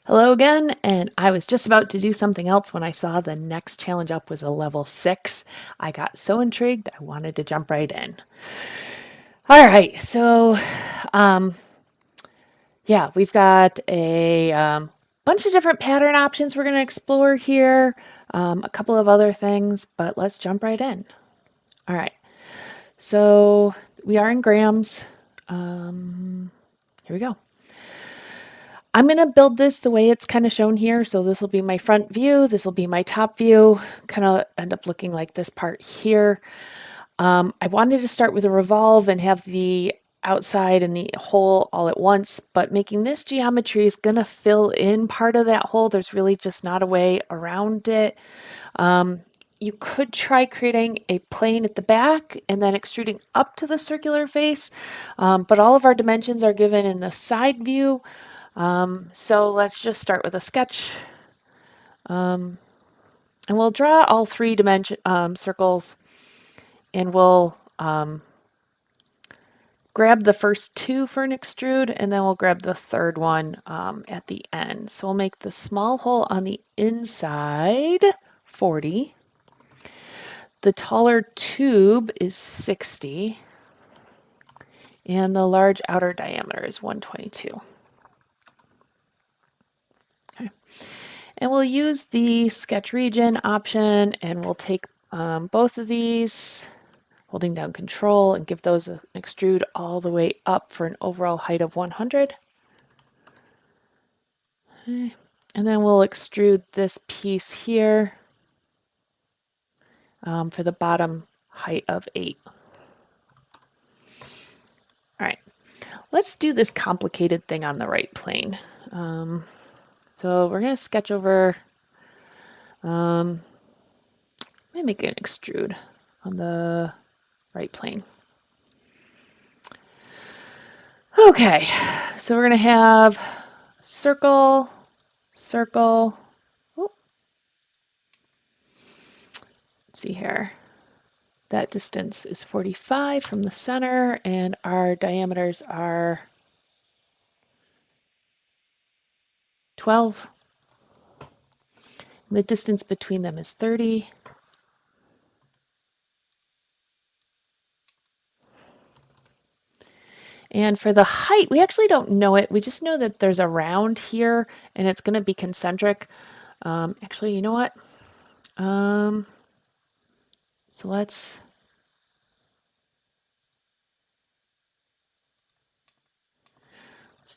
Hello again, and I was just about to do something else when I saw the next challenge up was a level 6. I got so intrigued, I wanted to jump right in. All right, so um, yeah, we've got a bunch of different pattern options we're going to explore here, a couple of other things, but let's jump right in. All right, so we are in grams. Here we go. I'm going to build this the way it's kind of shown here. So this will be my front view. This will be my top view. Kind of end up looking like this part here. I wanted to start with a revolve and have the outside and the hole all at once, but making this geometry is going to fill in part of that hole. There's really just not a way around it. You could try creating a plane at the back and then extruding up to the circular face, but all of our dimensions are given in the side view. So let's just start with a sketch. And we'll draw all three circles, and we'll grab the first two for an extrude, and then we'll grab the third one at the end. So we'll make the small hole on the inside 40. The taller tube is 60. And the large outer diameter is 122. Okay. And we'll use the sketch region option, and we'll take both of these, holding down control, and give those an extrude all the way up for an overall height of 100. Okay. And then we'll extrude this piece here for the bottom height of 8. All right, let's do this complicated thing on the right plane. So we're going to sketch over, let me make an extrude on the right plane. Okay, so we're going to have circle, circle. Oh. Let's see here. That distance is 45 from the center, and our diameters are 12. The distance between them is 30. And for the height, we actually don't know it. We just know that there's a round here, and it's going to be concentric. Actually, you know what? So let's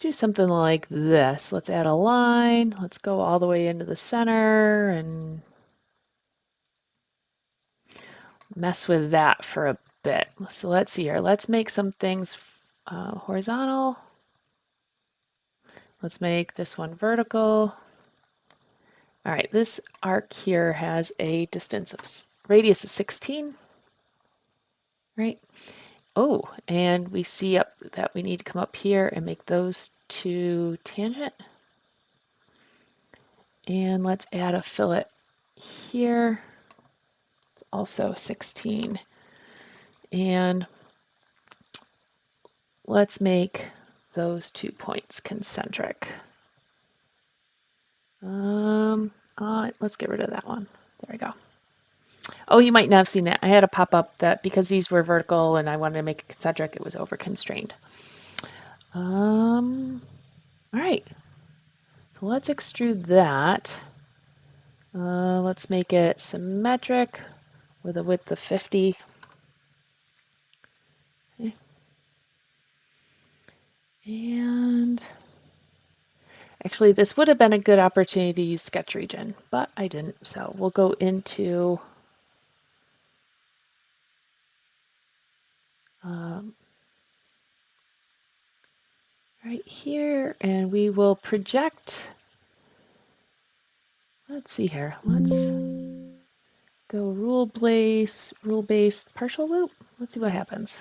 do something like this. Let's add a line. Let's go all the way into the center and mess with that for a bit. So let's see here. Let's make some things horizontal. Let's make this one vertical. All right, this arc here has a radius of 16. Right? Oh, and we see up that we need to come up here and make those two tangent. And let's add a fillet here. It's also 16. And let's make those 2 points concentric. Let's get rid of that one. There we go. Oh, you might not have seen that. I had a pop-up that because these were vertical and I wanted to make it concentric, it was over constrained. All right. So let's extrude that. Let's make it symmetric with a width of 50. Okay. And actually, this would have been a good opportunity to use sketch region, but I didn't. So we'll go into right here, and we will project. Let's see here. Let's go rule-based partial loop. Let's see what happens.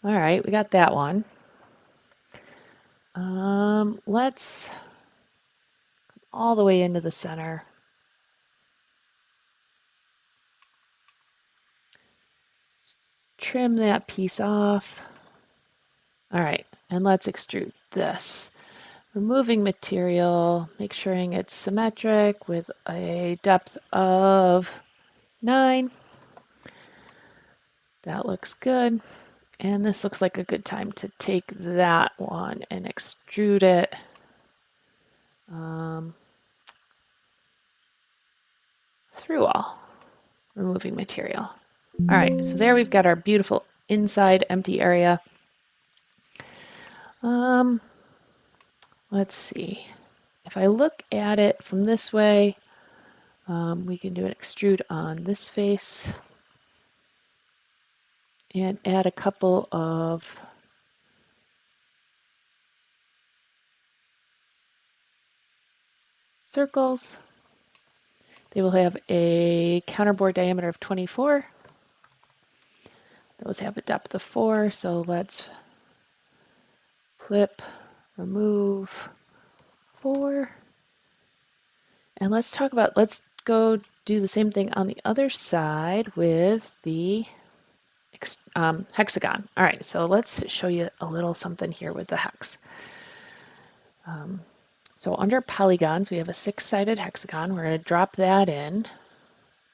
All right, we got that one. Let's all the way into the center. Trim that piece off. All right, and let's extrude this. Removing material, make sure it's symmetric with a depth of 9. That looks good. And this looks like a good time to take that one and extrude it. Through all, removing material. All right, so there we've got our beautiful inside empty area. Let's see. If I look at it from this way, we can do an extrude on this face and add a couple of circles. They will have a counterbored diameter of 24. Those have a depth of 4, so let's flip, remove 4. And let's go do the same thing on the other side with the hexagon. All right, so let's show you a little something here with the hex. So under polygons, we have a 6-sided hexagon. We're going to drop that in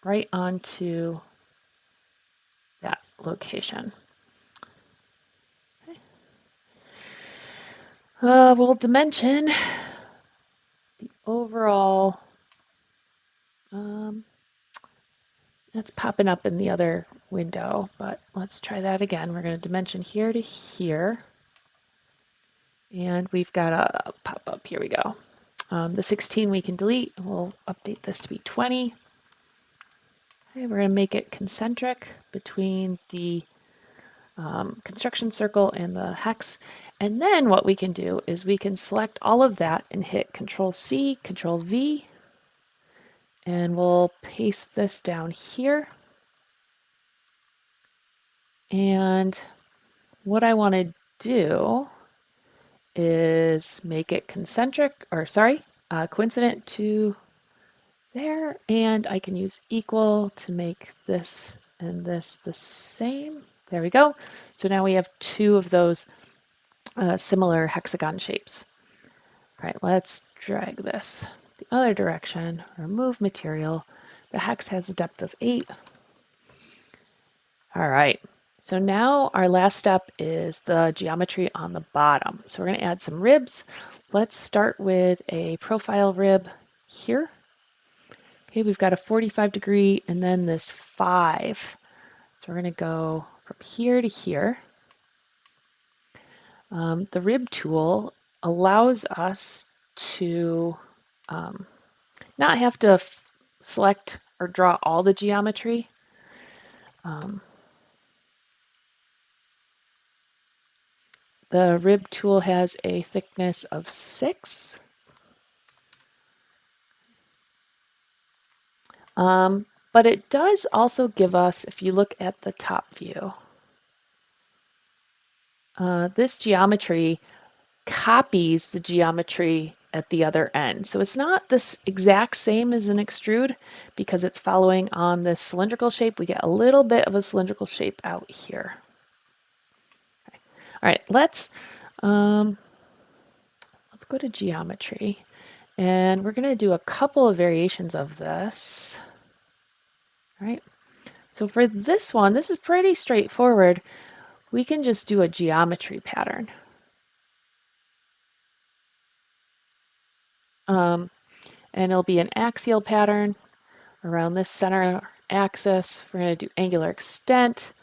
right onto that location. Okay. We'll dimension the overall. That's popping up in the other window, but let's try that again. We're going to dimension here to here. And we've got a pop-up. Here we go. The 16 we can delete. We'll update this to be 20. Okay, we're going to make it concentric between the construction circle and the hex. And then what we can do is we can select all of that and hit Control-C, Control-V. And we'll paste this down here. And what I want to do is make it coincident to there, and I can use equal to make this and this the same. There we go. So now we have 2 of those similar hexagon shapes. All right, let's drag this the other direction, remove material. The hex has a depth of 8. All right. So now our last step is the geometry on the bottom. So we're going to add some ribs. Let's start with a profile rib here. Okay, we've got a 45 degree and then this 5. So we're going to go from here to here. The rib tool allows us to not have to select or draw all the geometry. The rib tool has a thickness of 6. But it does also give us, if you look at the top view, this geometry copies the geometry at the other end. So it's not this exact same as an extrude because it's following on this cylindrical shape. We get a little bit of a cylindrical shape out here. All right, let's go to geometry, and we're going to do a couple of variations of this. All right, so for this one, this is pretty straightforward. We can just do a geometry pattern. And it'll be an axial pattern around this center axis. We're going to do angular extent.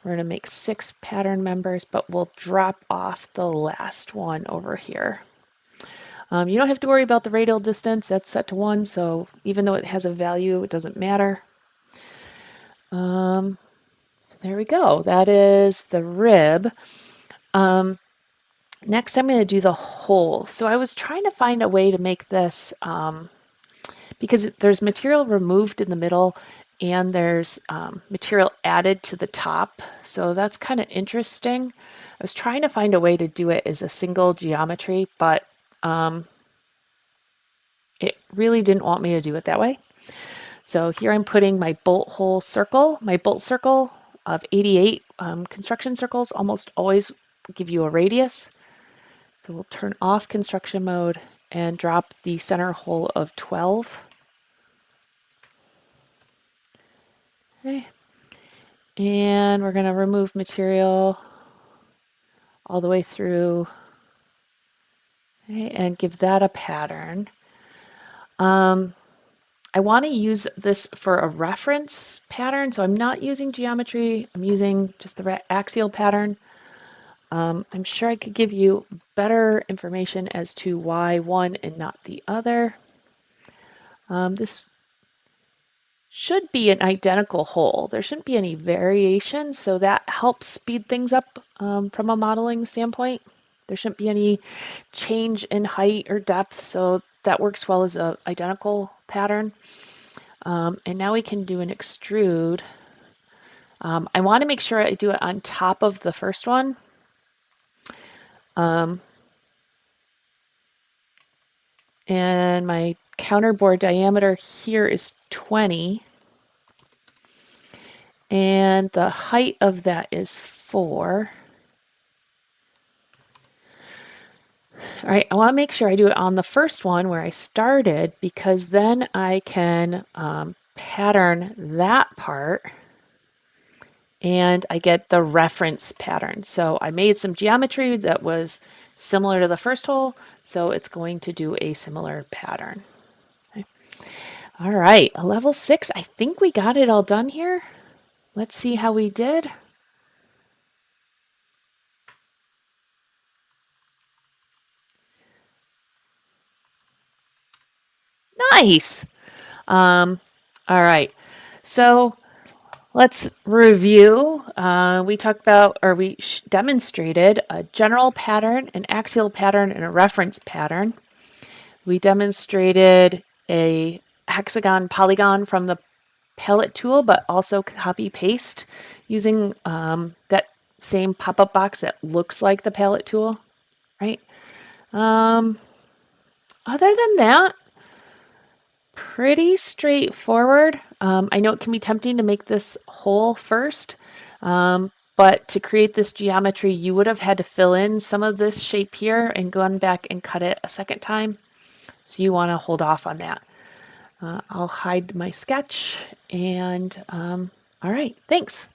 We're going to make 6 pattern members, but we'll drop off the last one over here. You don't have to worry about the radial distance. That's set to 1, so even though it has a value, it doesn't matter. So there we go. That is the rib. Next, I'm going to do the hole. So I was trying to find a way to make this, because there's material removed in the middle, and there's material added to the top. So that's kind of interesting. I was trying to find a way to do it as a single geometry, but it really didn't want me to do it that way. So here I'm putting my bolt hole circle, my bolt circle of 88. Construction circles almost always give you a radius. So we'll turn off construction mode and drop the center hole of 12. Okay. And we're going to remove material all the way through, okay, and give that a pattern. I want to use this for a reference pattern, so I'm not using geometry. I'm using just the axial pattern. I'm sure I could give you better information as to why one and not the other. This should be an identical hole. There shouldn't be any variation, so that helps speed things up from a modeling standpoint. There shouldn't be any change in height or depth, so that works well as an identical pattern. And now we can do an extrude. I want to make sure I do it on top of the first one. And my counterbore diameter here is 20. And the height of that is 4. All right, I want to make sure I do it on the first one where I started, because then I can pattern that part and I get the reference pattern. So I made some geometry that was similar to the first hole, so it's going to do a similar pattern. Okay. All right, a level 6, I think we got it all done here. Let's see how we did. Nice. All right, so let's review. We talked about, or we demonstrated a general pattern, an axial pattern, and a reference pattern. We demonstrated a hexagon polygon from the palette tool, but also copy paste using that same pop-up box that looks like the palette tool, right? Other than that, pretty straightforward. I know it can be tempting to make this hole first, but to create this geometry, you would have had to fill in some of this shape here and gone back and cut it a second time. So you want to hold off on that. I'll hide my sketch and all right, thanks.